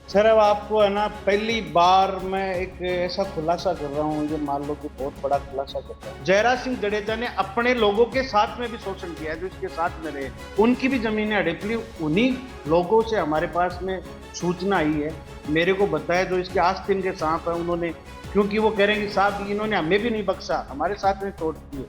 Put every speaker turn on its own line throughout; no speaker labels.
Sir अब आपको है ना पहली बार मैं एक ऐसा खुलासा कर रहा हूँ, ये मान लो कि बहुत बड़ा खुलासा कर रहा हूँ। जयराज सिंह जडेजा ने अपने लोगों के साथ में भी शोषण किया है, जो इसके साथ में रहे उनकी भी जमीनें हड़प ली। उन्हीं लोगों से हमारे पास में सूचना आई है, मेरे को बताया, जो इसके आस्तीन के सांप है उन्होंने, क्योंकि वो कह रहे हैं कि साहब इन्होंने हमें भी नहीं बख्शा, हमारे साथ में चोट की है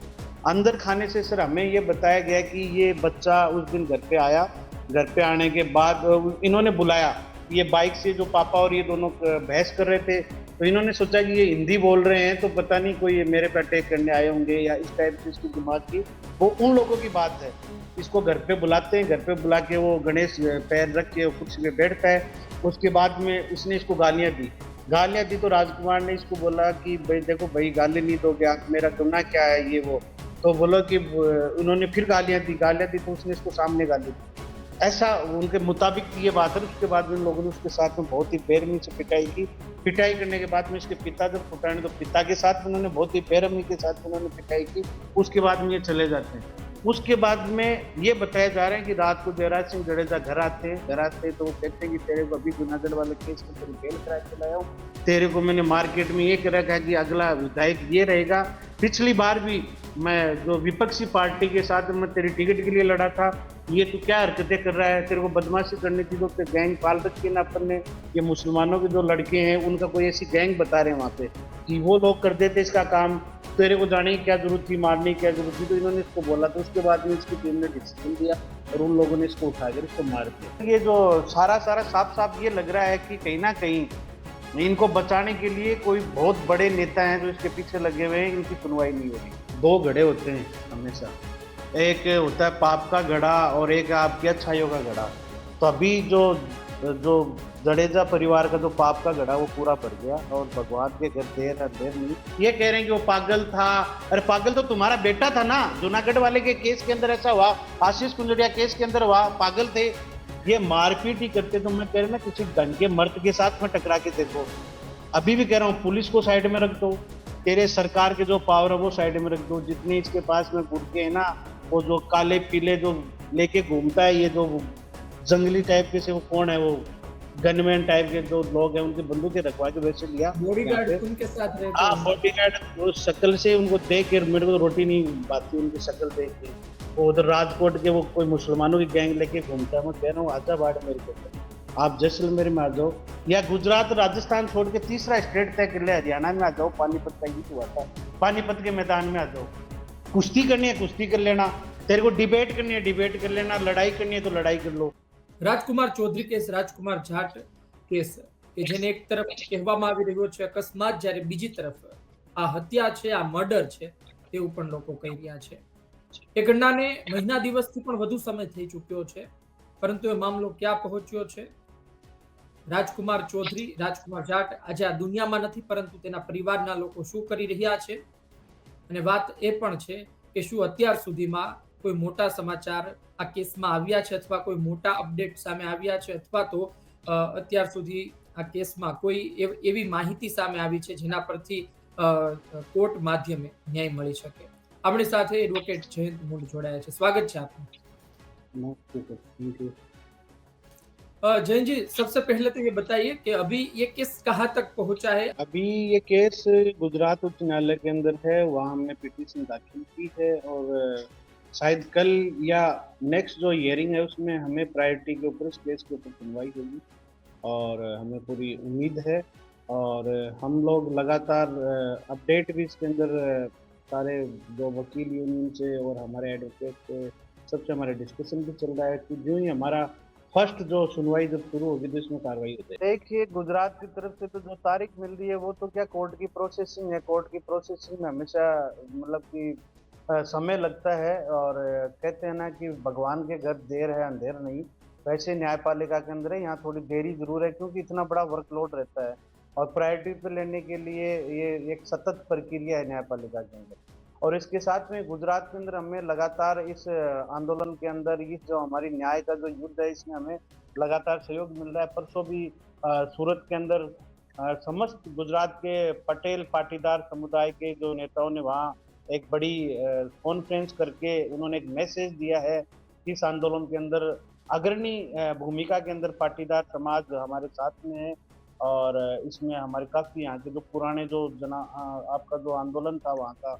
अंदर खाने से। सर हमें ये बताया गया कि ये बच्चा उस दिन घर पे आया, घर पे आने के बाद इन्होंने बुलाया, ये बाइक से जो पापा और ये दोनों बहस कर रहे थे, तो इन्होंने सोचा कि ये हिंदी बोल रहे हैं तो पता नहीं कोई मेरे पे अटैक करने आए होंगे या इस टाइप से इसकी दिमाग की, वो उन लोगों की बात है। इसको घर पे बुलाते हैं, घर पे बुला के वो गणेश पैर रख के कुर्सी पे बैठता है। उसके बाद में उसने इसको गालियां दी तो राजकुमार ने इसको बोला कि भाई देखो भाई गाली नहीं दोगे आप, मेरा गुनाह क्या है ये वो। तो बोलो कि उन्होंने फिर गालियां दी तो उसने इसको सामने गाली दी, ऐसा उनके मुताबिक ये बात है। उसके बाद में लोगों ने उसके साथ में बहुत ही बेरहमी से पिटाई की। पिटाई करने के बाद में इसके पिता जब फुटाने, तो पिता के साथ में उन्होंने बहुत ही बेरहमी के साथ उन्होंने पिटाई की। उसके बाद में ये चले जाते हैं। उसके बाद में ये बताया जा रहा है कि रात को जयराज सिंह जडेजा घर आते हैं तो वो कहते हैं कि तेरे को अभी जूनागढ़ वाले केस में तेरी बेल करा के लाया हूँ, तेरे को मैंने मार्केट में ये कर रखा है कि अगला विधायक ये रहेगा। पिछली बार भी मैं जो विपक्षी पार्टी के साथ मैं तेरी टिकट के लिए लड़ा था, ये तू क्या हरकतें कर रहा है, तेरे को बदमाशी करनी थी तो गैंग पाल रखी है ना अपन ने। ये मुसलमानों के जो लड़के हैं उनका कोई ऐसी गैंग बता रहे हैं वहां पे कि वो लोग कर देते इसका काम, तेरे को जाने की क्या जरूरत थी, मारने की क्या जरूरत थी। तो इन्होंने इसको बोला, तो उसके बाद में इसकी टीम ने डिसीजन दिया और उन लोगों ने इसको उठाकर इसको मार दिया। ये जो सारा सारा साफ साफ ये लग रहा है कि कहीं ना कहीं इनको बचाने के लिए कोई बहुत बड़े नेता हैं जो इसके पीछे लगे हुए हैं, इनकी सुनवाई नहीं हो रही। दो घड़े होते हैं हमेशा, एक होता है पाप का घड़ा और एक आपकी अच्छाइयों का घड़ा। तो अभी जो जो जडेजा परिवार का जो पाप का घड़ा वो पूरा भर गया और भगवान के घर देर नहीं। ये कह रहे हैं कि वो पागल था, अरे पागल तो तुम्हारा बेटा था ना, जूनागढ़ वाले के केस के अंदर ऐसा हुआ, आशीष कुंजड़िया केस के अंदर हुआ, पागल थे। ये मारपीट ही करते, तो मैं कह रहा ना किसी ढंग के मर्द के साथ में टकरा के देखो। अभी भी कह रहा हूँ पुलिस को साइड में रख दो, तेरे सरकार के जो पावर है वो साइड में रख दो, जितने इसके पास में गुटके है ना, वो जो काले पीले जो लेके घूमता है, ये जो जंगली टाइप के से, वो कौन है, वो गनमैन टाइप के जो लोग हैं उनकी बंदूकें रखवा के वैसे लिया
बॉडीगार्ड उनके साथ रहते
हाँ
हैं।
बॉडीगार्ड, वो शक्ल से उनको देख के मेरे को तो रोटी नहीं बाती उनकी शक्ल देख के। वो उधर राजकोट के वो कोई मुसलमानों की गैंग लेके घूमता है। मैं कह रहा हूँ आजा बाढ़ मेरे को, आप जैसलमेर में आ जाओ या गुजरात राजस्थान छोड़ के तीसरा स्टेट तय कर ले, हरियाणा में आ जाओ, पानीपत का युद्ध हुआ था, पानीपत के मैदान में आ जाओ। कुश्ती करनी है कुश्ती कर लेना, तेरे को डिबेट करनी है डिबेट कर लेना, लड़ाई करनी है तो लड़ाई कर लो।
રાજકુમાર ચૌધરી કેસ, રાજકુમાર જાટ કેસ કે જેને એક તરફ કહેવામાં આવી રહ્યો છે અકસ્માત, જ્યારે બીજી તરફ આ હત્યા છે, આ મર્ડર છે તેવું પણ લોકો કહી રહ્યા છે. એ ઘટનાને મહિના દિવસથી પણ વધુ સમય થઈ ચૂક્યો છે, પરંતુ એ મામલો ક્યાં પહોંચ્યો છે? રાજકુમાર ચૌધરી, રાજકુમાર જાટ આજે આ દુનિયામાં નથી, પરંતુ તેના પરિવારના લોકો શું કરી રહ્યા છે? અને વાત એ પણ છે કે શું અત્યાર સુધીમાં કોઈ મોટા સમાચાર આ કેસમાં આવ્યા છે અથવા કોઈ મોટા અપડેટ સામે આવ્યા છે, અથવા તો અત્યાર સુધી આ કેસમાં કોઈ એવી માહિતી સામે આવી છે જેના પરથી કોર્ટ માધ્યમે ન્યાય મળી શકે? આપણી સાથે એડવોકેટ જયંત મૂળ જોડાયા છે. સ્વાગત છે આપનું. जैन जी, सबसे पहले तो ये बताइए कि अभी ये केस कहाँ तक पहुंचा है?
अभी ये केस गुजरात उच्च न्यायालय के अंदर है, वहाँ हमने पिटीशन दाखिल की है और शायद कल या नेक्स्ट जो हियरिंग है उसमें हमें प्रायोरिटी के ऊपर इस केस के ऊपर सुनवाई होगी और हमें पूरी उम्मीद है। और हम लोग लगातार अपडेट भी इसके अंदर सारे जो वकील यूनियन से और हमारे एडवोकेट से सबसे हमारे डिस्कशन भी चल रहा है कि जो ही हमारा फर्स्ट जो सुनवाई जब शुरू होगी तो इसमें कार्रवाई हो जाएगी। देखिए गुजरात की तरफ से तो जो तारीख मिल रही है वो तो क्या कोर्ट की प्रोसेसिंग है, कोर्ट की प्रोसेसिंग में हमेशा मतलब कि समय लगता है और कहते हैं ना कि भगवान के घर देर है अंधेर नहीं, वैसे न्यायपालिका के अंदर है, यहाँ थोड़ी देरी जरूर है क्योंकि इतना बड़ा वर्कलोड रहता है और प्रायोरिटी पे लेने के लिए ये एक सतत प्रक्रिया है न्यायपालिका के अंदर। और इसके साथ में गुजरात के अंदर हमें लगातार इस आंदोलन के अंदर इस जो हमारी न्याय का जो युद्ध है इसमें हमें लगातार सहयोग मिल रहा है। परसों भी सूरत के अंदर समस्त गुजरात के पटेल पाटीदार समुदाय के जो नेताओं ने वहाँ एक बड़ी कॉन्फ्रेंस करके उन्होंने एक मैसेज दिया है कि इस आंदोलन के अंदर अग्रणी भूमिका के अंदर पाटीदार समाज हमारे साथ में है। और इसमें हमारे काफ़ी यहाँ के जो पुराने जो आपका जो आंदोलन था वहाँ का,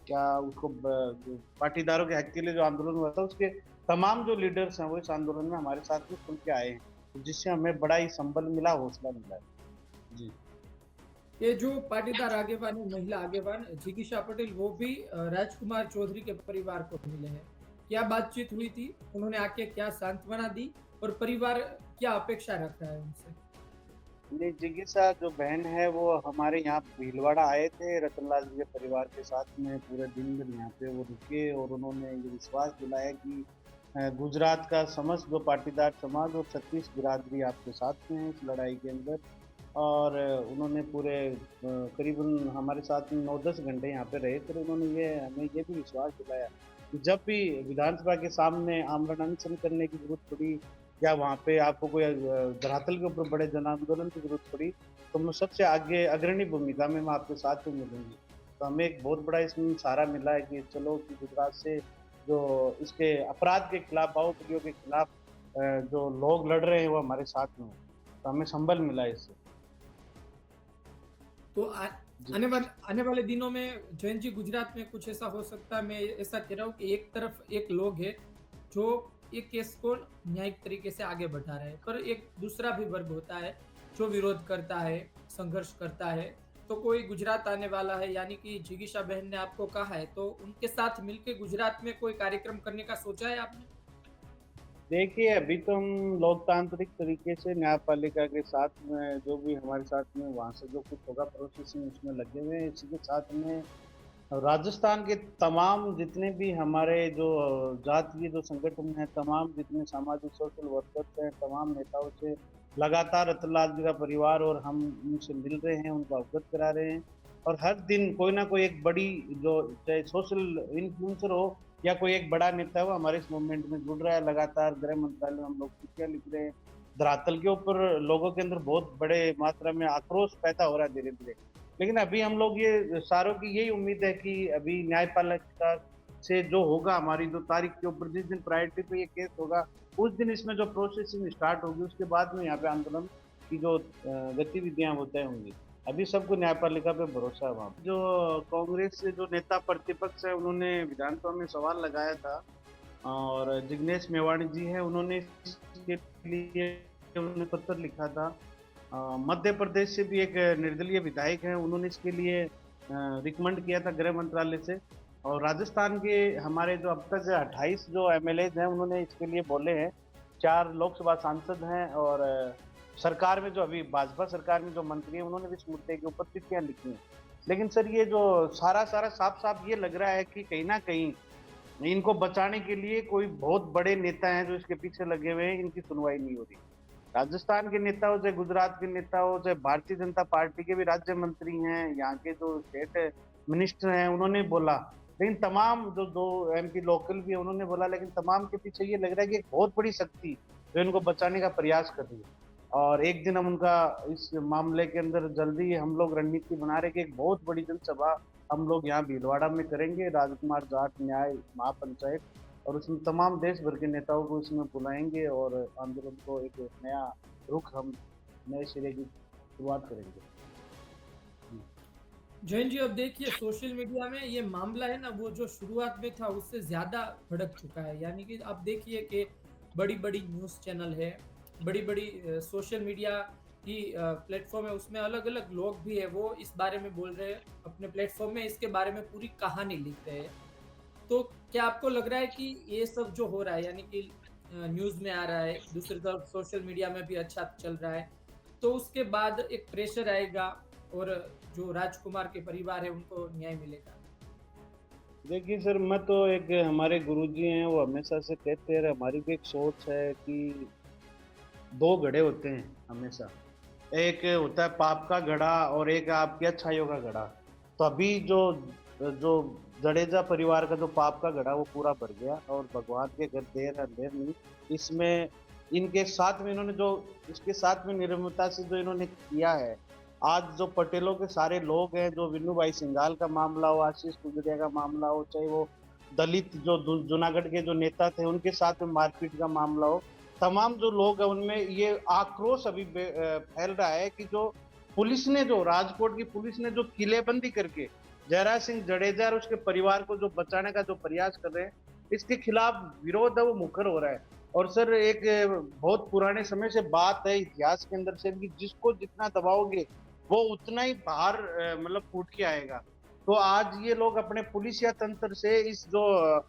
क्या उसको जो पाटीदारों के हक के लिए जो आंदोलन हुआ था, उसके तमाम जो लीडर्स हैं वो इस आंदोलन में हमारे साथ में खुल के आए हैं, तो जिससे हमें बड़ा ही संबल मिला, हौसला मिला है। जी।
ये जो पाटीदार आगेवान है, महिला आगेवान जिगीशा पटेल, वो भी राजकुमार चौधरी के परिवार को मिले हैं। क्या बातचीत हुई थी? उन्होंने आके क्या सांत्वना दी और परिवार क्या अपेक्षा रख रहा है उनसे?
ये जिज्ञासा जो बहन है वो हमारे यहाँ भीलवाड़ा आए थे, रतनलाल जी के परिवार के साथ में पूरे दिन भर यहाँ पे वो रुके और उन्होंने ये विश्वास दिलाया कि गुजरात का समस्त जो पाटीदार समाज और 36 बिरादरी आपके साथ में है इस लड़ाई के अंदर। और उन्होंने पूरे करीबन हमारे साथ में 9-10 घंटे यहाँ पे रहे, फिर उन्होंने ये हमें ये भी विश्वास दिलाया कि जब भी विधानसभा के सामने आमरण अनशन करने की जरूरत पड़ी या वहाँ पे आपको कोई धरातल के ऊपर बड़े जन आंदोलन की जरूरत पड़ी, तो मैं सबसे आगे अग्रणी भूमिका में मैं आपके साथ में मिलूंगी। तो हमें एक बहुत बड़ा इसमें सहारा मिला है कि चलो कि गुजरात से जो इसके अपराध के खिलाफ, भावों के खिलाफ जो लोग लड़ रहे हैं वो हमारे साथ में हैं। तो हमें संबल मिला है इससे।
तो
जी।
आने वाले दिनों में जैन जी, गुजरात में कुछ ऐसा हो सकता है, मैं ऐसा कह रहा हूँ कि एक तरफ एक लोग है जो एक केस को न्यायिक तरीके से आगे बढ़ा रहे हैं, पर एक दूसरा भी वर्ग होता है जो विरोध करता है, संघर्ष करता है। तो कोई गुजरात आने वाला है, यानी कि जिगीशा बहन ने आपको कहा है, तो उनके साथ मिलकर गुजरात में कोई कार्यक्रम करने का सोचा है आपने?
देखिए, अभी तो हम लोकतांत्रिक तरीके से न्यायपालिका के साथ में जो भी हमारे साथ में वहाँ से जो कुछ होगा प्रोसेसिंग उसमें लगे हुए हैं। इसी के साथ में राजस्थान के तमाम जितने भी हमारे जो जातीय जो संगठन हैं, तमाम जितने सामाजिक सोशल वर्कर्स हैं, तमाम नेताओं से लगातार रतनलाल जी का परिवार और हम उनसे मिल रहे हैं, उनको अवगत करा रहे हैं। और हर दिन कोई ना कोई एक बड़ी जो चाहे सोशल इन्फ्लुएंसर हो या कोई एक बड़ा नेता हो, हमारे इस मूवमेंट में जुड़ रहा है। लगातार गृह मंत्रालय में हम लोग चिट्ठियाँ लिख रहे हैं। धरातल के ऊपर लोगों के अंदर बहुत बड़े मात्रा में आक्रोश पैदा हो रहा है धीरे-धीरे। लेकिन अभी हम लोग ये सारों की यही उम्मीद है कि अभी न्यायपालिका से जो होगा, हमारी जो तारीख के ऊपर जिस दिन प्रायोरिटी पे ये केस होगा, उस दिन इसमें जो प्रोसेसिंग स्टार्ट होगी, उसके बाद में यहाँ पे आंदोलन की जो गतिविधियां वो तय होंगी। अभी सबको न्यायपालिका पे भरोसा है। वहाँ पे जो कांग्रेस से जो नेता प्रतिपक्ष है, उन्होंने विधानसभा में सवाल लगाया था और जिग्नेश मेवाणी जी हैं, उन्होंने इसके लिए उन्होंने पत्र लिखा था। मध्य प्रदेश से भी एक निर्दलीय विधायक हैं, उन्होंने इसके लिए रिकमेंड किया था गृह मंत्रालय से। और राजस्थान के हमारे जो अब तक 28 जो एमएलएज हैं, उन्होंने इसके लिए बोले हैं। 4 लोकसभा सांसद हैं और सरकार में जो अभी भाजपा सरकार में जो मंत्री हैं, उन्होंने भी इस मुद्दे के ऊपर चिट्ठियां लिखी हैं। लेकिन सर ये जो सारा साफ-साफ ये लग रहा है कि कहीं ना कहीं इनको बचाने के लिए कोई बहुत बड़े नेता हैं जो इसके पीछे लगे हुए हैं, इनकी सुनवाई नहीं हो रही। राजस्थान के नेता हो, चाहे गुजरात के नेता हो, चाहे भारतीय जनता पार्टी के भी राज्य मंत्री हैं, यहाँ के जो स्टेट मिनिस्टर हैं, उन्होंने बोला। लेकिन तमाम जो 2 एमपी लोकल भी है, उन्होंने बोला। लेकिन तमाम के पीछे ये लग रहा है कि एक बहुत बड़ी शक्ति जो इनको बचाने का प्रयास कर रही है। और एक दिन हम उनका इस मामले के अंदर जल्दी हम लोग रणनीति बना रहे कि एक बहुत बड़ी जनसभा हम लोग यहाँ भीलवाड़ा में करेंगे, राजकुमार जाट न्याय महापंचायत, और उसमें तमाम देश भर के नेताओं को इसमें बुलाएंगे और आंदोलन को एक नया रुख, हम नए सिरे की शुरुआत करेंगे।
जैन जी, अब देखिए सोशल मीडिया में ये मामला है ना, वो जो शुरुआत में था उससे ज्यादा भड़क चुका है। यानी कि अब देखिए कि बड़ी-बड़ी न्यूज़ चैनल है, बड़ी-बड़ी सोशल मीडिया की प्लेटफ़ॉर्म है, उसमें अलग-अलग लोग भी हैं, वो इस बारे में बोल रहे हैं, अपने प्लेटफ़ॉर्म में इसके बारे में पूरी कहानी लिख रहे हैं। तो क्या आपको लग रहा है कि ये सब जो हो रहा है, यानी कि न्यूज़ में आ रहा है, दूसरी तरफ सोशल मीडिया में भी अच्छा चल रहा है, तो उसके बाद एक प्रेशर आएगा और जो राजकुमार के परिवार है उनको न्याय मिलेगा?
देखिए सर, मैं तो एक हमारे गुरुजी हैं, वो हमेशा से कहते हैं, हमारी भी एक सोच है कि 2 घड़े होते हैं हमेशा। एक होता है पाप का घड़ा और एक आपकी अच्छाइयों का घड़ा। तो अभी जो जो जडेजा परिवार का जो पाप का घड़ा वो पूरा भर गया और भगवान के घर देर अंधेर नहीं। इसमें इनके साथ में इन्होंने जो इसके साथ में निर्ममता से जो इन्होंने किया है, आज जो पटेलों के सारे लोग हैं, जो विन्नू भाई सिंघाल का मामला हो, आशीष कुजरिया का मामला हो, चाहे वो दलित जो जूनागढ़ के जो नेता थे उनके साथ में मारपीट का मामला हो, तमाम जो लोग हैं उनमें ये आक्रोश अभी फैल रहा है कि जो पुलिस ने, जो राजकोट की पुलिस ने जो किलेबंदी करके जयराज सिंह जडेजा और उसके परिवार को जो बचाने का जो प्रयास कर रहे हैं, इसके खिलाफ विरोध है वो मुखर हो रहा है। और सर एक बहुत पुराने समय से बात है इतिहास के अंदर से कि जिसको जितना दबाओगे वो उतना ही बाहर मतलब फूट के आएगा। तो आज ये लोग अपने पुलिस या तंत्र से इस जो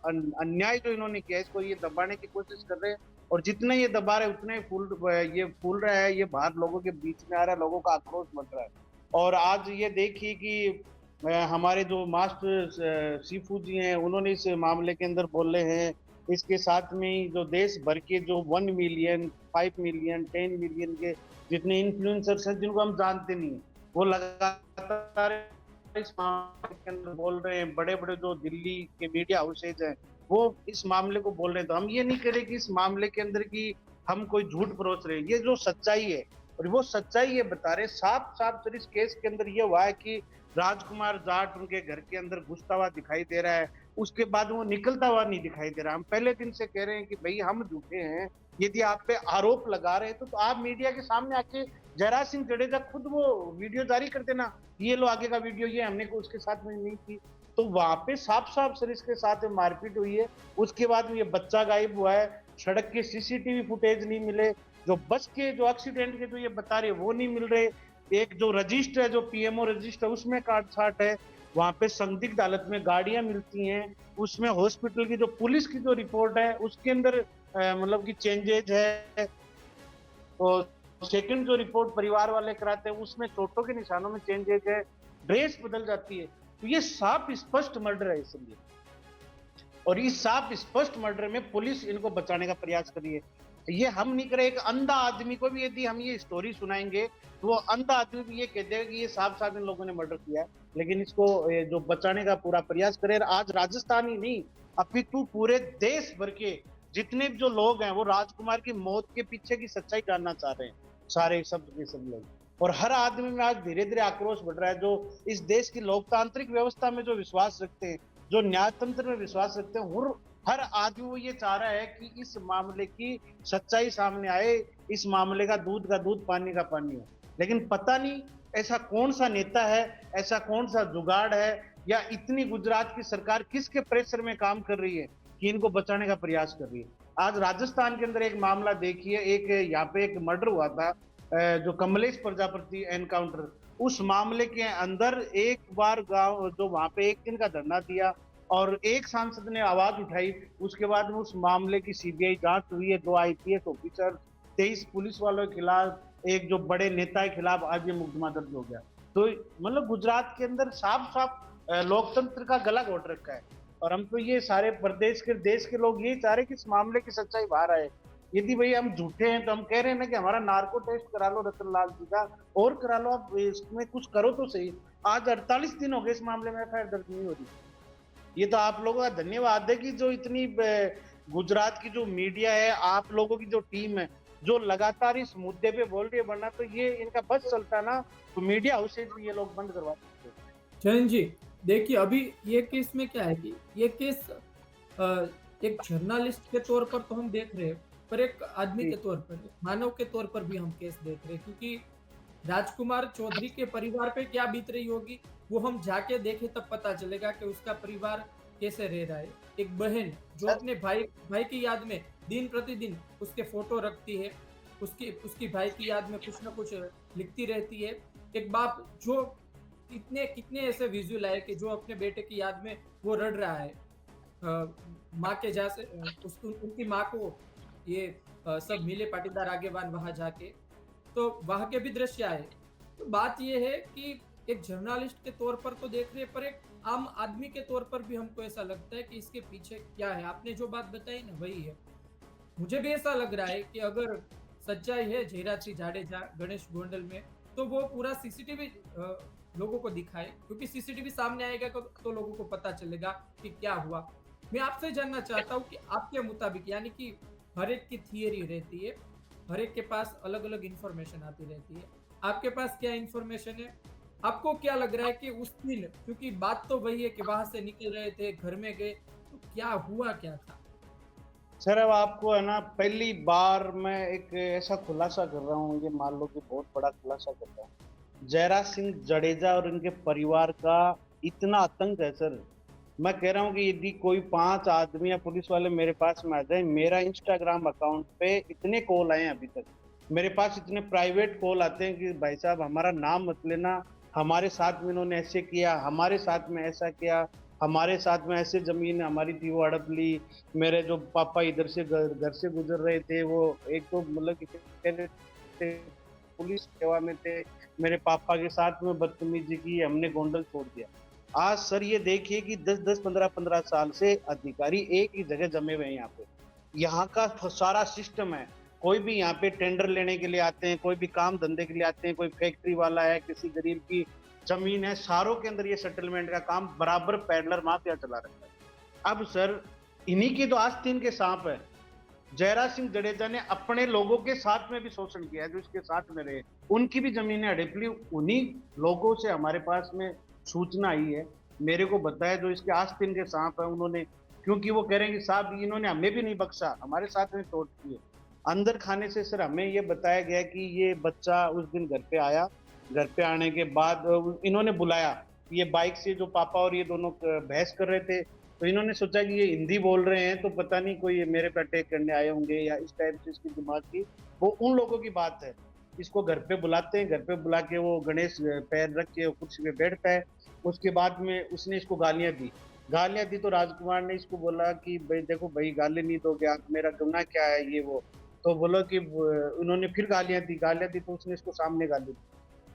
अन्याय जो इन्होंने किया इसको ये दबाने की कोशिश कर रहे हैं, और जितने ये दबा रहे उतने ये फूल रहा है, ये बाहर लोगों के बीच में आ रहा है, लोगों का आक्रोश बढ़ रहा है। और आज ये देखिए कि हमारे जो मास्टर सीफू जी हैं उन्होंने इस मामले के अंदर बोले हैं। इसके साथ में ही जो देश भर के जो 1 मिलियन 5 मिलियन 10 मिलियन के जितने इन्फ्लुएंसर्स हैं जिनको हम जानते नहीं, वो लगातार इस मामले के अंदर बोल रहे हैं। बड़े बड़े जो दिल्ली के मीडिया हाउसेज हैं वो इस मामले को बोल रहे हैं। तो हम ये नहीं करें कि इस मामले के अंदर की हम कोई झूठ परोस रहे हैं, ये जो सच्चाई है और वो सच्चाई ये बता रहे साफ साफ। सर इस केस के अंदर ये हुआ है कि राजकुमार जाट उनके घर के अंदर घुसता हुआ दिखाई दे रहा है, उसके बाद वो निकलता हुआ नहीं दिखाई दे रहा। हम पहले दिन से कह रहे हैं कि भाई हम झूठे हैं, यदि आप पे आरोप लगा रहे हैं तो आप मीडिया के सामने आके जयराज सिंह जडेजा खुद वो वीडियो जारी कर देना, ये लो आगे का वीडियो, ये हमने को उसके साथ में नहीं की। तो वहां पे साफ साफ सर इसके साथ मारपीट हुई है। उसके बाद में ये बच्चा गायब हुआ है, सड़क के सीसीटीवी फुटेज नहीं मिले, जो बस के जो एक्सीडेंट के जो ये बता रहे वो नहीं मिल रहे, एक जो रजिस्टर है जो पीएमओ रजिस्टर उसमें काट छाट है, वहां पे संदिग्ध हालत में गाड़ियां मिलती हैं, उसमें हॉस्पिटल की जो पुलिस की जो रिपोर्ट है उसके अंदर मतलब कि चेंजेज है, और सेकंड जो रिपोर्ट परिवार वाले कराते हैं उसमें चोटों के निशानों में चेंजेज है, ड्रेस बदल जाती है। तो ये साफ स्पष्ट मर्डर है इसलिए, और इस साफ स्पष्ट मर्डर में पुलिस इनको बचाने का प्रयास कर रही है। तो ये हम नहीं करे, एक अंधा आदमी को भी यदि हम ये स्टोरी सुनाएंगे तो वो अंधा आदमी भी ये कह देगा कि ये साफ साफ इन लोगों ने मर्डर किया है, लेकिन इसको जो बचाने का पूरा प्रयास करे। आज राजस्थान ही नहीं अपितु पूरे देश भर के जितने भी जो लोग हैं वो राजकुमार की मौत के पीछे की सच्चाई जानना चाह रहे हैं, सारे सब के सब लोग। और हर आदमी में आज धीरे धीरे आक्रोश बढ़ रहा है, जो इस देश की लोकतांत्रिक व्यवस्था में जो विश्वास रखते हैं, जो न्यायतंत्र में विश्वास रखते हैं, हर आदमी वो ये चाह रहा है कि इस मामले की सच्चाई सामने आए, इस मामले का दूध पानी का पानी हो। लेकिन पता नहीं ऐसा कौन सा नेता है, ऐसा कौन सा जुगाड़ है, या इतनी गुजरात की सरकार किसके प्रेशर में काम कर रही है कि इनको बचाने का प्रयास कर रही है। आज राजस्थान के अंदर एक मामला देखिए, एक यहाँ पे एक मर्डर हुआ था जो कमलेश प्रजापति एनकाउंटर, उस मामले के अंदर एक बार गांव जो वहां पे एक दिन का धरना दिया और एक सांसद ने आवाज उठाई, उसके बाद में उस मामले की सीबीआई जांच हुई है, 2 आईपीएस ऑफिसर 23 पुलिस वालों के खिलाफ, एक जो बड़े नेता के खिलाफ आज ये मुकदमा दर्ज हो गया। तो मतलब गुजरात के अंदर साफ साफ लोकतंत्र का गला घोट रखा है, और हम तो ये सारे प्रदेश के देश के लोग यही चाह रहे कि इस मामले की सच्चाई बाहर आए। यदि भाई हम झूठे हैं तो हम कह रहे हैं ना कि हमारा नार्को टेस्ट करा लो रतन लाल जी का, और करा लो, आप इसमें कुछ करो तो सही। आज 48 दिन हो गए इस मामले में एफआईआर दर्ज नहीं हो रही। ये तो आप लोगों का धन्यवाद है कि जो इतनी गुजरात की जो मीडिया है, आप लोगों की जो टीम है जो लगातार इस मुद्दे पे बोल रही है, वरना तो ये इनका बस चलता ना तो मीडिया हाउसेज भी ये लोग बंद करवा देते।
जयंत जी, देखिए अभी ये केस में क्या है कि ये केस एक जर्नलिस्ट के तौर पर तो हम देख रहे हैं, पर एक आदमी के तौर पर, मानव के तौर पर भी हम केस देख रहे हैं, क्योंकि राजकुमार चौधरी के परिवार पे क्या बीत रही होगी वो हम जाके देखें तब पता चलेगा कि उसका परिवार कैसे रह रहा है। एक बहन जो अपने भाई की याद में दिन प्रतिदिन उसके फोटो रखती है, उसकी भाई की याद में कुछ ना कुछ लिखती रहती है। एक बाप जो कितने ऐसे विजुअल आए कि जो अपने बेटे की याद में वो रड़ रहा है, माँ के जैसे उनकी माँ को ये सब मिले पाटीदार आगेवान वहां जाके, तो वहां के भी दृश्य आए। तो बात ये है कि एक जर्नलिस्ट के तौर पर तो देख रहे हैं, पर एक आम आदमी के तौर पर भी हमको ऐसा लगता है कि इसके पीछे क्या है। आपने जो बात बताई ना वही है, मुझे भी ऐसा लग रहा है कि अगर सच्चाई है जयराज सिंह जाडेजा गणेश गोंडल में, तो वो पूरा सीसीटीवी लोगों को दिखाए, क्योंकि सीसीटीवी सामने आएगा तो लोगों को पता चलेगा कि क्या हुआ। मैं आपसे जानना चाहता हूँ कि आपके मुताबिक, यानी कि हर एक की थियरी रहती है, हर एक के पास अलग अलग इंफॉर्मेशन आती रहती है, आपके पास क्या इंफॉर्मेशन है? आपको क्या लग रहा है कि उस दिन, क्योंकि बात तो वही है कि वहां से निकल रहे थे, घर में गए, तो क्या हुआ क्या था?
सर अब आपको है ना, पहली बार मैं एक ऐसा खुलासा कर रहा हूँ, ये मान लो कि बहुत बड़ा खुलासा कर रहा हूँ। जयराज सिंह जडेजा और इनके परिवार का इतना आतंक है सर। मैं कह रहा हूँ कि यदि कोई 5 आदमी या पुलिस वाले मेरे पास में आ जाए, मेरा इंस्टाग्राम अकाउंट पे इतने कॉल आए हैं अभी तक, मेरे पास इतने प्राइवेट कॉल आते हैं कि भाई साहब हमारा नाम मत लेना, हमारे साथ में इन्होंने ऐसे किया, हमारे साथ में ऐसा किया, हमारे साथ में ऐसे जमीन हमारी थी वो हड़प ली, मेरे जो पापा इधर से घर से गुजर रहे थे वो, एक तो मतलब कि कह रहे थे पुलिस सेवा में थे, मेरे पापा के साथ में बदतमीजी की, हमने गोंडल छोड़ दिया। आज सर ये देखिए कि 10-10 15-15 साल से अधिकारी एक ही जगह जमे हुए हैं यहाँ पे। यहाँ का सारा सिस्टम है, कोई भी यहाँ पे टेंडर लेने के लिए आते हैं, कोई भी काम धंधे के लिए आते हैं, कोई फैक्ट्री वाला है, किसी गरीब की जमीन है, सारों के अंदर ये सेटलमेंट का काम बराबर पैडलर माफिया चला रखा है। अब सर इन्हीं की तो आस्तीन के सांप है। जयराज सिंह जडेजा ने अपने लोगों के साथ में भी शोषण किया है, जो इसके साथ में रहे उनकी भी जमीनें हड़प ली। उन्हीं लोगों से हमारे पास में सूचना आई है, मेरे को बताया जो इसके आस्तीन के सांप है उन्होंने, क्योंकि वो कह रहे हैं कि साहब इन्होंने हमें भी नहीं बख्शा, हमारे साथ में टोट किए। अंदर खाने से सर हमें ये बताया गया कि ये बच्चा उस दिन घर पे आया, घर पे आने के बाद इन्होंने बुलाया, ये बाइक से जो पापा और ये दोनों बहस कर रहे थे, तो इन्होंने सोचा कि ये हिंदी बोल रहे हैं तो पता नहीं कोई ये मेरे पे अटैक करने आए होंगे, या इस टाइप से इसकी दिमाग की वो उन लोगों की बात है। इसको घर पे बुलाते हैं, घर पे बुला के वो गणेश पैर रख के कुर्सी पे बैठता है। उसके बाद में उसने इसको गालियां दी तो राजकुमार ने इसको बोला कि भाई देखो भाई गाली नहीं दोगे आप, मेरा गुनाह क्या है ये वो। तो बोलो कि उन्होंने फिर गालियां दी तो उसने इसको सामने गाली दी।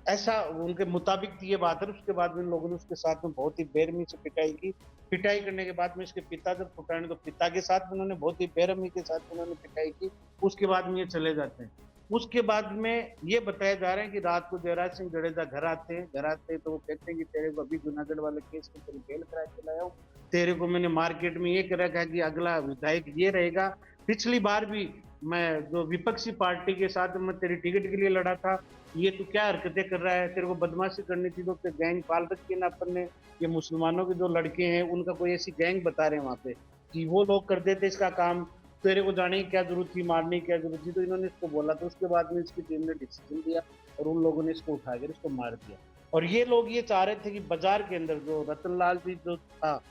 ऐसा उनके मुताबिक थी ये बात है। उसके बाद में इन लोगों ने उसके साथ में बहुत ही बेरहमी से पिटाई की। पिटाई करने के बाद में इसके पिता जब फुटाने, तो पिता के साथ में उन्होंने बहुत ही बेरहमी के साथ उन्होंने पिटाई की। उसके बाद में ये चले जाते हैं। उसके बाद में ये बताया जा रहा है कि रात को जयराज सिंह जडेजा घर आते हैं तो वो कहते हैं कि तेरे को अभी जूनागढ़ वाले केस में तेरी बेल करा के लाया हूँ, तेरे को मैंने मार्केट में ये कर रखा है कि अगला विधायक ये रहेगा। पिछली बार भी मैं जो विपक्षी पार्टी के साथ मैं तेरी टिकट के लिए लड़ा था, ये तू क्या हरकतें कर रहा है, तेरे को बदमाशी करनी थी तो गैंग पाल रखी है ना अपन ने। ये मुसलमानों के जो लड़के हैं उनका कोई ऐसी गैंग बता रहे हैं वहां पे कि वो लोग कर देते इसका काम, तेरे को जाने की क्या जरूरत थी, मारने की क्या जरूरत थी। तो इन्होंने इसको बोला, तो उसके बाद में इसकी टीम ने डिसीजन दिया और उन लोगों ने इसको उठाकर इसको मार दिया। और ये लोग ये चाह रहे थे कि बाजार के अंदर जो रतनलाल जी जो था,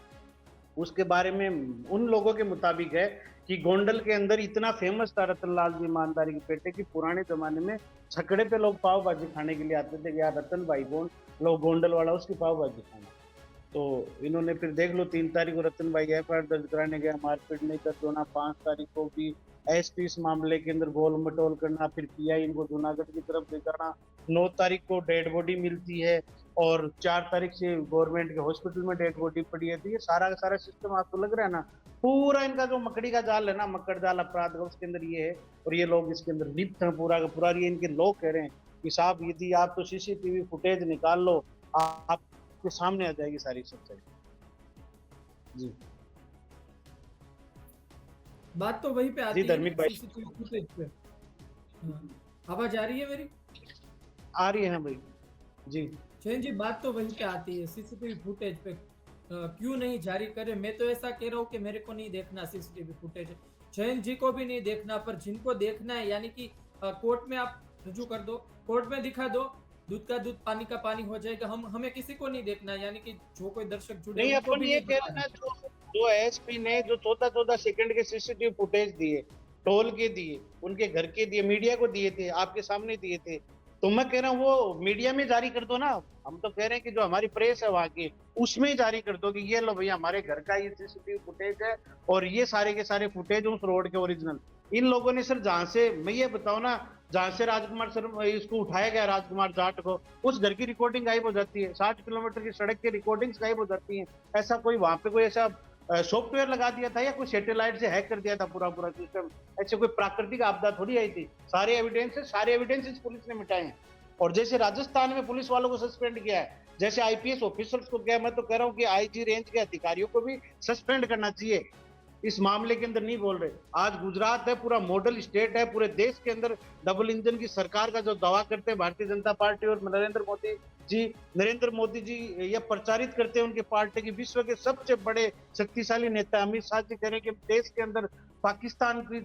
उसके बारे में उन लोगों के मुताबिक है कि गोंडल के अंदर इतना फेमस था रतनलाल जी ईमानदारी के पेटे की, पुराने जमाने में छकड़े पे लोग पाव भाजी खाने के लिए आते थे कि यार रतन भाई कौन, लोग गोंडल वाला उसकी पाव भाजी खाना। तो इन्होंने फिर देख लो 3 तारीख को रतन भाई एफआईआर दर्ज कराने गया, मारपीट नहीं कर दो ना। 5 तारीख को भी एसपी इस मामले के अंदर गोल मटोल करना, फिर पीआई इनको जूनागढ़ की तरफ ले जाना। 9 तारीख को डेड बॉडी मिलती है और 4 तारीख से गवर्नमेंट के हॉस्पिटल में डेड बॉडी पड़ी है। तो ये सारा का सारा सिस्टम आपको लग रहा है ना, पूरा इनका जो मकड़ी का जाल है ना, मकड़ जाल अपराध का, उसके अंदर ये है। और ये लोग इसके अंदर लिप्त हैं पूरा का पूरा। ये इनके लोग कह रहे हैं कि साहब यदि आप तो सीसीटीवी फुटेज निकाल लो, आपके सामने आ जाएगी सारी सच्चाई। जी
बात तो वहीं पे
जी
आती है
धर्मिक भाई,
सीसीटीवी फुटेज पे। हाँ, आवाज आ रही है मेरी?
आ रही है भाई। जी
जैन जी, बात तो वहीं पे आती है सीसीटीवी फुटेज पे। क्यों नहीं जारी करे? मैं तो ऐसा कह रहा हूँ कि मेरे को नहीं देखना सीसीटीवी फुटेज, जैन जी को भी नहीं देखना, पर जिनको देखना है यानी कि कोर्ट में आप रजू कर दो, कोर्ट में दिखा दो, दूध का दूध पानी का पानी हो जाएगा। हमें किसी को नहीं देखना, यानी कि जो कोई दर्शक जुड़े
नहीं,
उनको
अपन
भी
ये
नहीं
कह रहे
बताना।
हैं ना, जो एसपी ने जो 14-14 सेकंड के सीसीटीवी फुटेज दिए, टोल के दिए, उनके घर के दिए, मीडिया को दिए थे, आपके सामने दिए थे, तो मैं कह रहा हूँ वो मीडिया में जारी कर दो ना। हम तो कह रहे हैं कि जो हमारी प्रेस है वहां की, उसमें जारी कर दो कि ये लो भैया हमारे घर का ये सीसीटीवी फुटेज है और ये सारे के सारे फुटेज उस रोड के ओरिजिनल। इन लोगों ने सर जहां से, मैं ये बताऊं ना, जहां से राजकुमार सर इसको उठाया गया, राजकुमार जाट को, उस घर की रिकॉर्डिंग गायब हो जाती है। 60 किलोमीटर की सड़क की रिकॉर्डिंग्स गायब हो जाती है। ऐसा कोई वहां पे कोई ऐसा सॉफ्टवेयर लगा दिया था या कोई सैटेलाइट से हैक कर दिया था पूरा पूरा सिस्टम? ऐसे कोई प्राकृतिक आपदा थोड़ी आई थी। सारे एविडेंसेस पुलिस ने मिटाए हैं। और जैसे राजस्थान में पुलिस वालों को सस्पेंड किया है, जैसे आईपीएस ऑफिसर्स को किया, मैं तो कह रहा हूँ कि आईजी रेंज के अधिकारियों को भी सस्पेंड करना चाहिए। इस मामले के अंदर नहीं बोल रहे। आज गुजरात है, पूरा मॉडल स्टेट है, पूरे देश के अंदर डबल इंजन की सरकार का जो दावा करते हैं भारतीय जनता पार्टी और नरेंद्र मोदी जी यह प्रचारित करते हैं उनकी पार्टी की, विश्व के सबसे बड़े शक्तिशाली नेता अमित शाह जी कह रहे हैं कि देश के अंदर पाकिस्तान की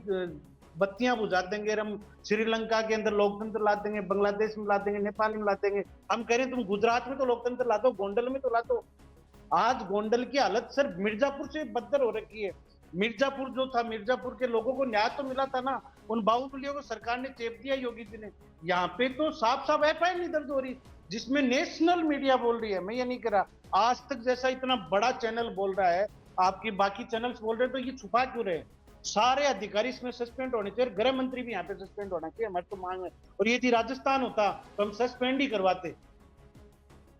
बत्तियां बुझा देंगे, हम श्रीलंका के अंदर लोकतंत्र ला देंगे, बांग्लादेश में ला देंगे, नेपाल में ला देंगे। हम कह रहे हैं तुम गुजरात में तो लोकतंत्र ला दो, गोंडल में तो ला दो। आज गोंडल की हालत सर मिर्जापुर से बदतर हो रखी है। मिर्जापुर जो था, मिर्जापुर के लोगों को न्याय तो मिला था ना, उन बाहुबलियों को सरकार ने चेप दिया योगी जी ने। यहाँ पे तो साफ साफ एफआईआर नहीं दर्ज हो रही, जिसमें नेशनल मीडिया बोल रही है, मैं ये नहीं कह रहा, आज तक जैसा इतना बड़ा चैनल बोल रहा है, आपकी बाकी चैनल्स बोल रहे हैं, तो ये छुपा क्यों रहे? सारे अधिकारी इसमें सस्पेंड होने चाहिए, गृह मंत्री भी यहाँ पे सस्पेंड होना चाहिए, हमारी तो मांग है। और ये थी राजस्थान होता तो हम सस्पेंड ही करवाते।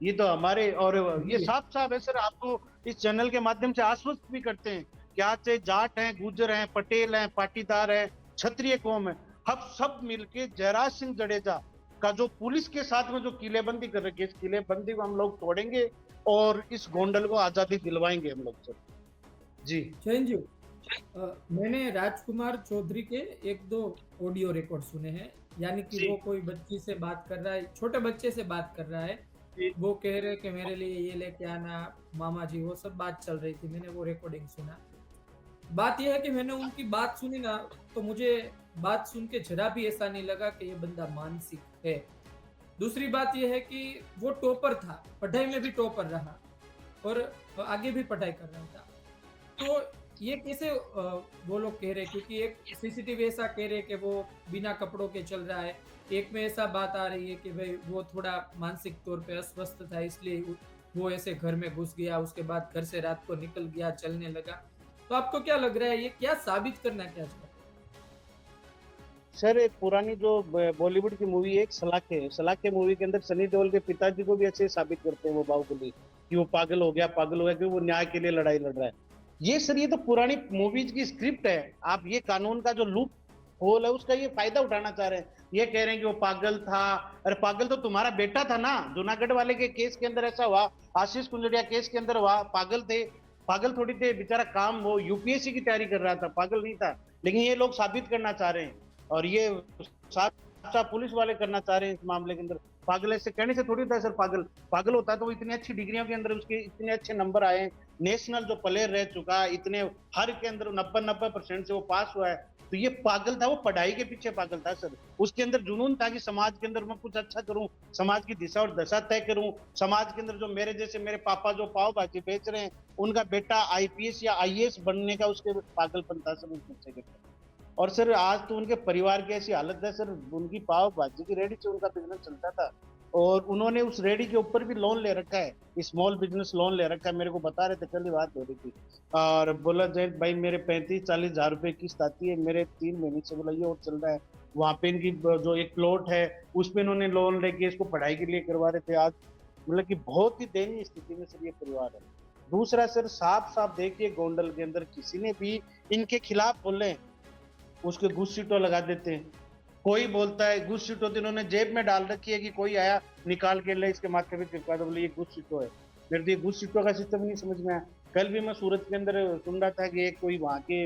ये तो हमारे, और ये साफ साफ है सर, आपको इस चैनल के माध्यम से आश्वस्त भी करते हैं कि आज से जाट हैं, गुर्जर हैं, पटेल हैं, पाटीदार हैं, क्षत्रिय कौम है, हम सब मिलके जयराज सिंह जडेजा का जो पुलिस के साथ में जो किलेबंदी कर रखी है, इस किलेबंदी को हम लोग तोड़ेंगे और इस गोंडल को आजादी दिलवाएंगे हम लोग सर। जी
जैन जी, मैंने राजकुमार चौधरी के एक दो ऑडियो रिकॉर्ड सुने हैं, यानी कि
जी।
वो कोई बच्ची से बात कर रहा है, छोटे बच्चे से बात कर रहा है,
जी।
वो कह रहे कि मेरे लिए ये लेके आना मामा जी, वो सब बात चल रही थी, मैंने वो रिकॉर्डिंग सुना। बात यह है कि मैंने उनकी बात सुनी ना, तो मुझे बात सुन के जरा भी ऐसा नहीं लगा कि ये बंदा मानसिक है। दूसरी बात यह है कि वो टॉपर था, पढ़ाई में भी टॉपर रहा और आगे भी पढ़ाई कर रहा था। तो ये कैसे वो लोग कह रहे, क्योंकि एक सीसीटीवी ऐसा कह रहे कि वो बिना कपड़ों के चल रहा है, एक में ऐसा बात आ रही है कि भाई वो थोड़ा मानसिक तौर पे अस्वस्थ था, इसलिए वो ऐसे घर में घुस गया, उसके बाद घर से रात को निकल गया, चलने लगा। तो आपको क्या लग रहा है, ये क्या साबित करना क्या चाहता है?
सर, एक पुरानी जो बॉलीवुड की मूवी है, एक सलाखे है, सलाखे मूवी के अंदर सनी देओल के पिताजी को भी अच्छे साबित करते हैं वो बाहुबली, कि वो पागल हो गया, कि वो न्याय के लिए लड़ाई लड़ रहा है। ये सर, ये तो पुरानी मूवीज की स्क्रिप्ट है। आप ये कानून का जो लूप होल है उसका ये फायदा उठाना चाह रहे हैं। ये कह रहे हैं कि वो पागल था। अरे पागल तो तुम्हारा बेटा था ना, जूनागढ़ वाले के केस के अंदर ऐसा हुआ, आशीष कुंजड़िया केस के अंदर हुआ, पागल थे? पागल थोड़ी थे बेचारा, काम वो यूपीएससी की तैयारी कर रहा था, पागल नहीं था। लेकिन ये लोग साबित करना चाह रहे हैं, और ये साफ साफ पुलिस वाले करना चाह रहे हैं इस मामले के अंदर। पागल ऐसे कहने से थोड़ी होता है सर, पागल पागल होता है तो वो इतनी अच्छी डिग्रियों के अंदर उसके इतने अच्छे नंबर आए, नेशनल जो प्लेयर रह चुका, इतने हर के अंदर 90% से वो पास हुआ है। तो ये पागल था, वो पढ़ाई के पीछे पागल था सर। उसके अंदर जुनून था कि समाज के अंदर मैं कुछ अच्छा करूं, समाज की दिशा और दशा तय करूं, समाज के अंदर जो मेरे जैसे मेरे पापा जो पाव भाजी बेच रहे हैं, उनका बेटा आईपीएस या आईएएस बनने का उसके पागलपन था सर उस बच्चे के। और सर आज तो उनके परिवार की ऐसी हालत है सर, उनकी पाव भाजी की रेडी से उनका बिजनेस चलता था, और उन्होंने उस रेडी के ऊपर भी लोन ले रखा है, स्मॉल बिजनेस लोन ले रखा है। मेरे को बता रहे थे, कल ही बात हो रही थी, और बोला जयंत भाई मेरे 35-40 हजार रुपए किस्त आती है मेरे 3 महीने से, बोला ये और चल रहा है। वहाँ पे इनकी जो एक प्लॉट है उस पे इन्होंने लोन लेके इसको पढ़ाई के लिए करवा रहे थे। आज मतलब कि बहुत ही दयनीय स्थिति में सर ये परिवार है। दूसरा सर, साफ साफ देखिए गोंडल के अंदर किसी ने भी इनके खिलाफ बोले उसके घुस सीटों लगा देते हैं। कोई बोलता है घुस सीटों तो इन्होंने जेब में डाल रखी है कि कोई आया निकाल के ले इसके माथे पे चिपका दो, बोले ये घुस सीटों है। मेरे तो ये घुस सीटों का सिस्टम नहीं समझ में आया। कल भी मैं सूरत के अंदर सुन रहा था कि एक कोई वहाँ के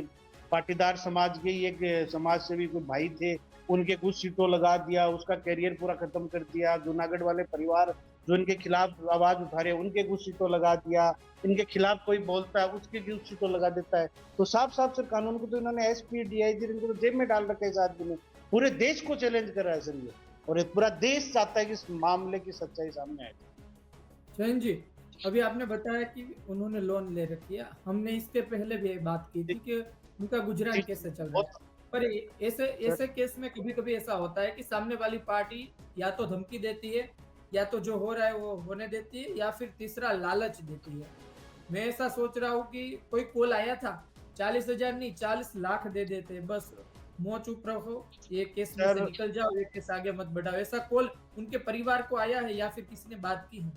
पाटीदार समाज के एक समाज से भी कोई भाई थे, उनके घुस सीटों लगा दिया, उसका कैरियर पूरा खत्म कर दिया। जूनागढ़ वाले परिवार जो इनके खिलाफ आवाज उठा रहे उनके घुस सीटों लगा दिया, इनके खिलाफ कोई बोलता है उसके घुस सीटों लगा देता है। तो साफ साफ सर कानून को तो इन्होंने एसपी डीआईजी इनको तो जेब में डाल रखा है इस आदमी ने। पूरे देश को चैलेंज कर रहा है सर ये, और पूरा देश चाहता है कि इस मामले की सच्चाई सामने आए।
जैन जी, अभी आपने बताया कि उन्होंने लोन ले रखी है, हमने इसके पहले भी ये बात की थी कि उनका गुजरान कैसे चल रहा है। पर ऐसे ऐसे केस में कभी कभी ऐसा होता है कि सामने वाली पार्टी या तो धमकी देती है, या तो जो हो रहा है वो होने देती है, या फिर तीसरा लालच देती है। मैं ऐसा सोच रहा हूँ कि कोई कॉल आया था, 40,000 नहीं 40 लाख दे देते, बस मुंह चुप रहो, ये केस में से निकल जाओ, ये केस आगे मत बढ़ाओ। ऐसा कॉल उनके परिवार को आया है या फिर किसी ने बात की है?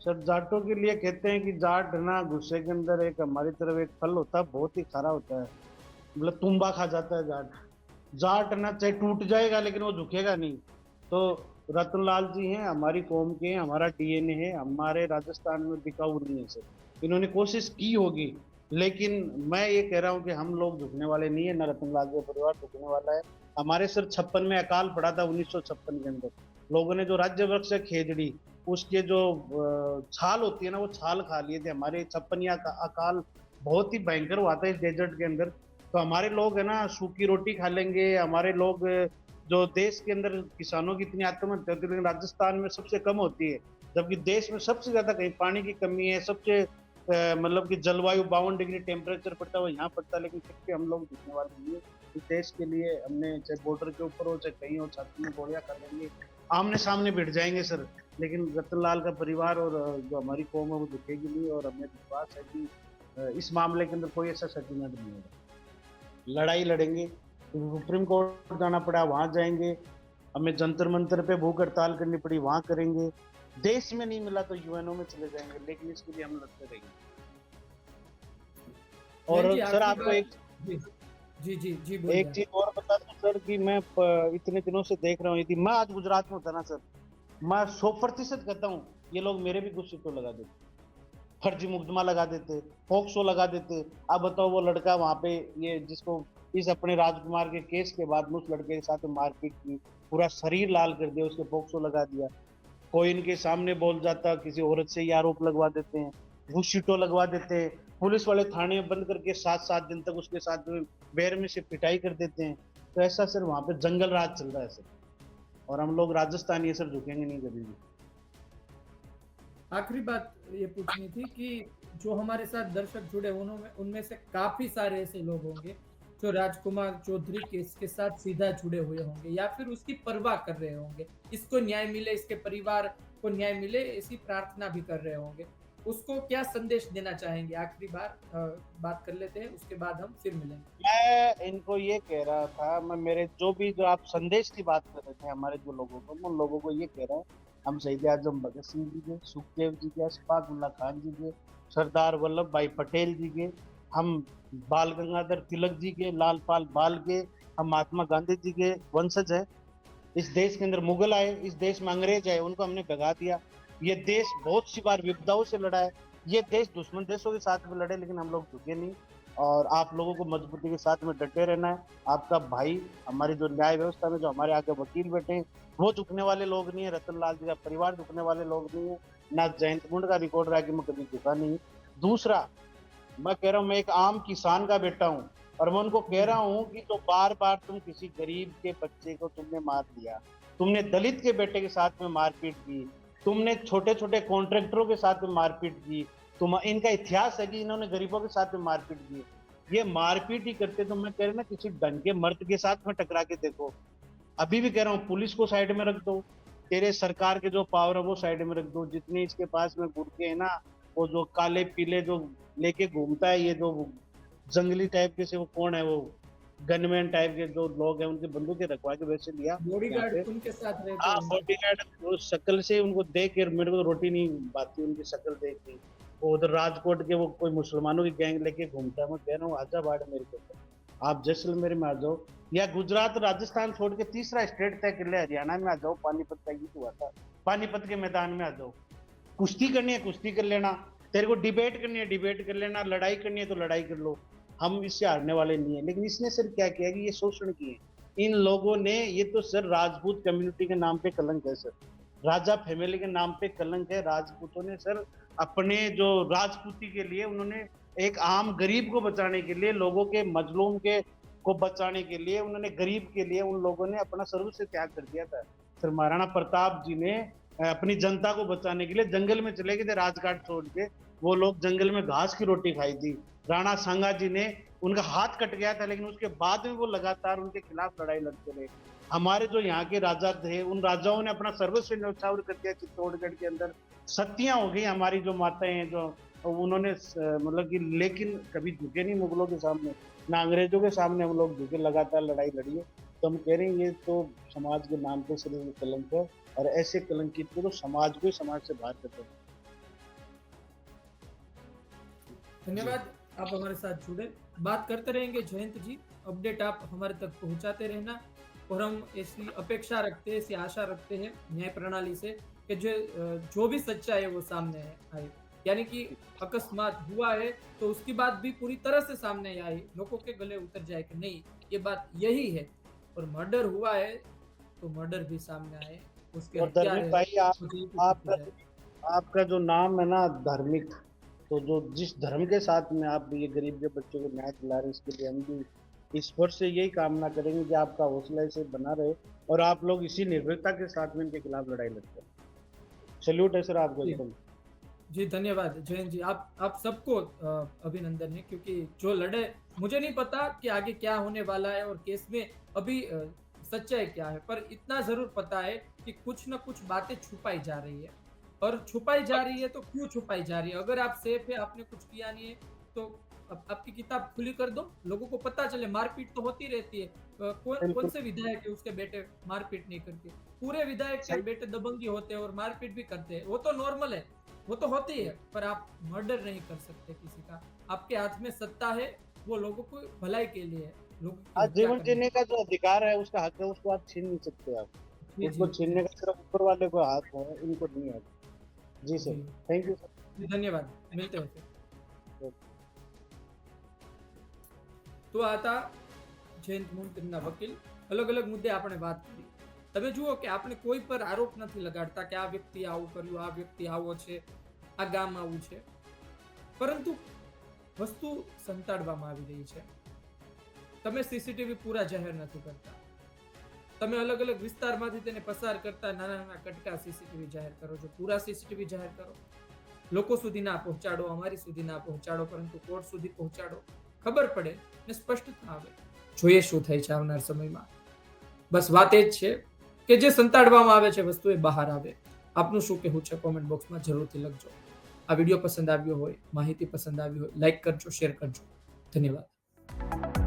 सर जाटों के लिए कहते हैं कि जाट ना गुस्से के अंदर एक हमारी तरफ एक फल होता है, बहुत ही खारा होता है, मतलब तुम्बा खा जाता है जाट। जाट ना चाहे टूट जाएगा लेकिन वो झुकेगा नहीं। तो रतनलाल जी हैं, हमारी कौम के हैं, हमारा डीएनए है, हमारे राजस्थान में बिकाऊ नहीं है सर। इन्होंने कोशिश की होगी, लेकिन मैं ये कह रहा हूँ कि हम लोग झुकने वाले नहीं है, न रतनलाल जी परिवार झुकने वाला है। हमारे सर 56 में अकाल पड़ा था, 1956 के अंदर लोगों ने जो राज्य वृक्ष है खेजड़ी, उसके जो छाल होती है ना, वो छाल खा लिए थे। हमारे 56 अकाल बहुत ही भयंकर हुआ था इस डेजर्ट के अंदर। तो हमारे लोग है ना सूखी रोटी खा लेंगे, हमारे लोग जो देश के अंदर किसानों की इतनी आत्महत्या होती है लेकिन राजस्थान में सबसे कम होती है, जबकि देश में सबसे ज्यादा कहीं पानी की कमी है, सबसे मतलब कि जलवायु 52 डिग्री टेम्परेचर पड़ता है वो यहाँ पड़ता है, लेकिन फिर भी हम लोग झुकने वाले नहीं है। इस देश के लिए हमने चाहे बॉर्डर के ऊपर हो चाहे कहीं हो, छाती में गोलियां खा लेंगे, आमने सामने भिड़ जाएंगे सर, लेकिन रतनलाल का परिवार और जो हमारी कौम है वो झुकेगी नहीं, और हमें विश्वास है कि इस मामले के अंदर कोई ऐसा सेटलमेंट नहीं होगा। लड़ाई लड़ेंगे, सुप्रीम कोर्ट जाना पड़ा वहां जाएंगे, हमें जंतर मंतर पे भूख हड़ताल करनी पड़ी वहां करेंगे, देश में नहीं मिला तो यूएनओ में चले जाएंगे, लेकिन इसके लिए हम लड़ते रहेंगे। और
जयंत जी,
सर
आखिरी
आपको एक
बात। जी जी जी बोलिए
एक
आप।
चीज और बता दूं सर कि मैं इतने दिनों से देख रहा हूँ, यदि मैं आज गुजरात में होता ना सर, मैं 100% कहता हूँ ये लोग मेरे भी कुछ तो लगा देते, फर्जी मुकदमा लगा देते, पॉक्सो लगा देते। अब बताओ वो लड़का वहां पे ये जिसको इस अपने राजकुमार के केस के बाद में उस लड़के के साथ मारपीट की, पूरा शरीर लाल कर दिया, उसके पॉक्सो लगा दिया, कोई इनके सामने बोल जाता किसी औरत से ही आरोप लगवा देते हैं, घूस-शीटों लगवा देते हैं, पुलिस वाले थाने में बंद करके 7-7 दिन तक उसके साथ बेरहमी से पिटाई कर देते हैं। तो ऐसा सर वहां पे जंगल राज चल रहा है सर, और हम लोग राजस्थानी है सर, झुकेंगे नहीं कभी भी।
आखिरी बात ये पूछनी थी कि जो हमारे साथ दर्शक जुड़े उन्होंने उनमें से काफी सारे ऐसे लोग होंगे जो राजकुमार चौधरी केस के साथ सीधा जुड़े हुए होंगे या फिर उसकी परवाह कर रहे होंगे, इसको न्याय मिले, इसके परिवार को न्याय मिले, ऐसी प्रार्थना भी कर रहे होंगे। उसको क्या संदेश देना चाहेंगे? आखिरी बार बात कर लेते हैं, उसके बाद हम फिर मिलेंगे।
मैं इनको ये कह रहा था, मैं मेरे जो आप संदेश की बात कर रहे थे हमारे जो लोगों को, मैं उन लोगों को ये कह रहा हूँ, हम शहीद आजम भगत सिंह जी के, सुखदेव जी के, अशफाक उल्ला खान जी के, सरदार वल्लभ भाई पटेल जी के, हम बाल गंगाधर तिलक जी के, लाल पाल बाल के, हम महात्मा गांधी जी के वंशज है। इस देश के अंदर मुगल आए, इस देश में अंग्रेज आए, उनको हमने भगा दिया। ये देश बहुत सी बार विपदाओं से लड़ा है, ये देश दुश्मन देशों के साथ में लड़े, लेकिन हम लोग झुके नहीं, और आप लोगों को मजबूती के साथ में डटे रहना है। आपका भाई, हमारी जो न्याय व्यवस्था में जो हमारे आगे वकील बैठे हैं वो झुकने वाले लोग नहीं है, रतनलाल जी का परिवार झुकने वाले लोग नहीं है, ना जयंत मुंड का रिकॉर्ड रहा कि मैं कभी झुका नहीं। दूसरा, मैं कह रहा हूँ मैं एक आम किसान का बेटा हूँ, और मैं उनको कह रहा हूँ कि तो बार बार तुम किसी गरीब के बच्चे को तुमने मार दिया, तुमने दलित के बेटे के साथ में मारपीट की, तुमने छोटे छोटे कॉन्ट्रैक्टरों के साथ में मारपीट की, तुम इनका इतिहास है कि इन्होंने गरीबों के साथ में मारपीट की। ये मारपीट ही करते तो मैं कह रहा ना किसी ढंग के मर्द के साथ में टकरा के देखो। अभी भी कह रहा हूँ पुलिस को साइड में रख दो, तेरे सरकार के जो पावर है वो साइड में रख दो, जितने इसके पास में गुर्गे है ना, वो जो काले पीले जो लेके घूमता है, ये जो जंगली टाइप के से वो कौन है, वो गनमैन टाइप के जो लोग हैं उनके बंदूकें रखवा के वैसे लिया यहाँ पे।
बॉडीगार्ड उनके साथ रहते
हाँ
होंगे।
बॉडीगार्ड, वो शक्ल से उनको देख के मेरे को रोटी नहीं बाती उनकी शक्ल देख के। वो उधर राजकोट के वो कोई मुसलमानों की गैंग लेके घूमता है, मैं कह रहा हूँ आजा बाढ़ मेरे को, आप जैसलमेर में आ जाओ, या गुजरात राजस्थान छोड़ के तीसरा स्टेट तय कर ले, हरियाणा में आ जाओ, पानीपत का युद्ध हुआ था, पानीपत के मैदान में आ जाओ, कुश्ती करनी है कुश्ती कर लेना, तेरे को डिबेट करनी है डिबेट कर लेना, लड़ाई करनी है तो लड़ाई कर लो, हम इससे हारने वाले नहीं है। लेकिन इसने सर क्या किया कि ये शोषण किए इन लोगों ने, ये तो सर राजपूत कम्युनिटी के नाम पे कलंक है सर, राजा फैमिली के नाम पे कलंक है। राजपूतों ने सर अपने जो राजपूती के लिए उन्होंने एक आम गरीब को बचाने के लिए, लोगों के मजलूम के को बचाने के लिए, उन्होंने गरीब के लिए उन लोगों ने अपना सर्वस्व त्याग कर दिया था। सर महाराणा प्रताप जी ने अपनी जनता को बचाने के लिए जंगल में चले गए थे, राजघाट छोड़ के, वो लोग जंगल में घास की रोटी खाई थी। राणा सांगा जी ने, उनका हाथ कट गया था लेकिन उसके बाद में वो लगातार उनके खिलाफ लड़ाई लड़ते रहे। हमारे जो यहाँ के राजा थे, उन राजाओं ने अपना सर्वस्व न्यौछावर कर दिया चित्तौड़गढ़ के अंदर, सतियां हो गई हमारी जो माताएं हैं, जो उन्होंने मतलब कि, लेकिन कभी झुके नहीं मुगलों के सामने, ना अंग्रेजों के सामने हम लोग झुके, लगातार लड़ाई लड़ी है। तो हम कह रहे हैं ये तो समाज के नाम पे सिर्फ कलंक है, और ऐसे कलंकित को तो समाज को ही समाज से बाहर करते हैं।
धन्यवाद, आप हमारे साथ जुड़े, बात करते रहेंगे जयंत जी, अपडेट आप हमारे तक पहुंचाते रहना, और हम ऐसी अपेक्षा रखते हैं, ऐसी आशा रखते हैं न्याय प्रणाली से कि जो भी सच्चाई है वो सामने आए, यानी कि अकस्मात हुआ है तो उसकी बात भी पूरी तरह से सामने आए, लोगों के गले उतर जाए कि नहीं ये बात यही है, और मर्डर हुआ है तो मर्डर भी सामने आए, उसके
और धर्मिक भाई आपका जो नाम है ना धार्मिक, तो जो जिस धर्म के साथ में आप ये गरीब के बच्चों को न्याय दिला रहे हैं, इसके लिए हम भी ईश्वर से यही कामना करेंगे कि आपका हौसला ऐसे बना रहे और आप लोग इसी निर्भीकता के साथ में इनके खिलाफ लड़ाई लड़ते हैं। सैल्यूट है सर आपको
जी।
एकदम।
जी धन्यवाद जयंत जी, आप सबको अभिनंदन है, क्योंकि जो लड़े, मुझे नहीं पता कि आगे क्या होने वाला है और केस में अभी सच्चाई क्या है, पर इतना जरूर पता है कि कुछ ना कुछ बातें छुपाई जा रही है, और छुपाई जा रही है तो क्यों छुपाई जा रही है? अगर आप सेफ है, आपने कुछ किया नहीं है, तो आपकी किताब खुली कर दो, लोगों को पता चले। मारपीट तो होती रहती है, कौन कौन
बिल्कुल
से विधायक है उसके बेटे मारपीट नहीं करते? पूरे विधायक के
सही।
बेटे दबंगी होते हैं और मारपीट भी करते हैं, वो तो नॉर्मल है, वो तो होती है, पर आप मर्डर नहीं कर सकते किसी का। आपके हाथ में सत्ता है, वो लोगों को भलाई के लिए है, लोगों की
आज
हत्या
जीवन
करने
जीने का जो अधिकार है, उसका हक है, उसको आप छीन नहीं सकते आप।
जी
उसको
जी
छीनने का सिर्फ ऊपर वाले को हाथ है, इनको नहीं है। जी सर,
जी
थैंक यू सर।
जी, धन्यवाद, मिलते हैं फिर। તો આ હતા જયંત મુંત્રીના વકીલ। અલગ અલગ મુદ્દે આપણે વાત કરી। તમે જુઓ કે આપણે કોઈ પર આરોપ નથી લગાડતા કે આ વ્યક્તિ આવું કર્યું, આ વ્યક્તિ આવો છે, આ ગામ આવું છે, પરંતુ વસ્તુ સંતાડવામાં આવી રહી છે। તમે સીસીટીવી પૂરા જાહેર નથી કરતા, તમે અલગ અલગ વિસ્તારમાંથી તેને પસાર કરતા નાના નાના કટકા સીસીટીવી જાહેર કરો છો, પૂરા સીસીટીવી જાહેર કરો, લોકો સુધી ના પહોંચાડો, અમારી સુધી ના પહોંચાડો, પરંતુ કોર્ટ સુધી પહોંચાડો, ખબર પડે ને સ્પષ્ટતા આવે। જોઈએ શું થાય છે આવનાર સમયમાં। બસ વાત એ જ છે કે જે સંતાડવામાં આવે છે વસ્તુ એ બહાર આવે। આપનું શું કહેવું છે કોમેન્ટ બોક્સમાં જરૂરથી લખજો। આ વિડીયો પસંદ આવ્યો હોય, માહિતી પસંદ આવી હોય, લાઈક કરજો, શેર કરજો। ધન્યવાદ।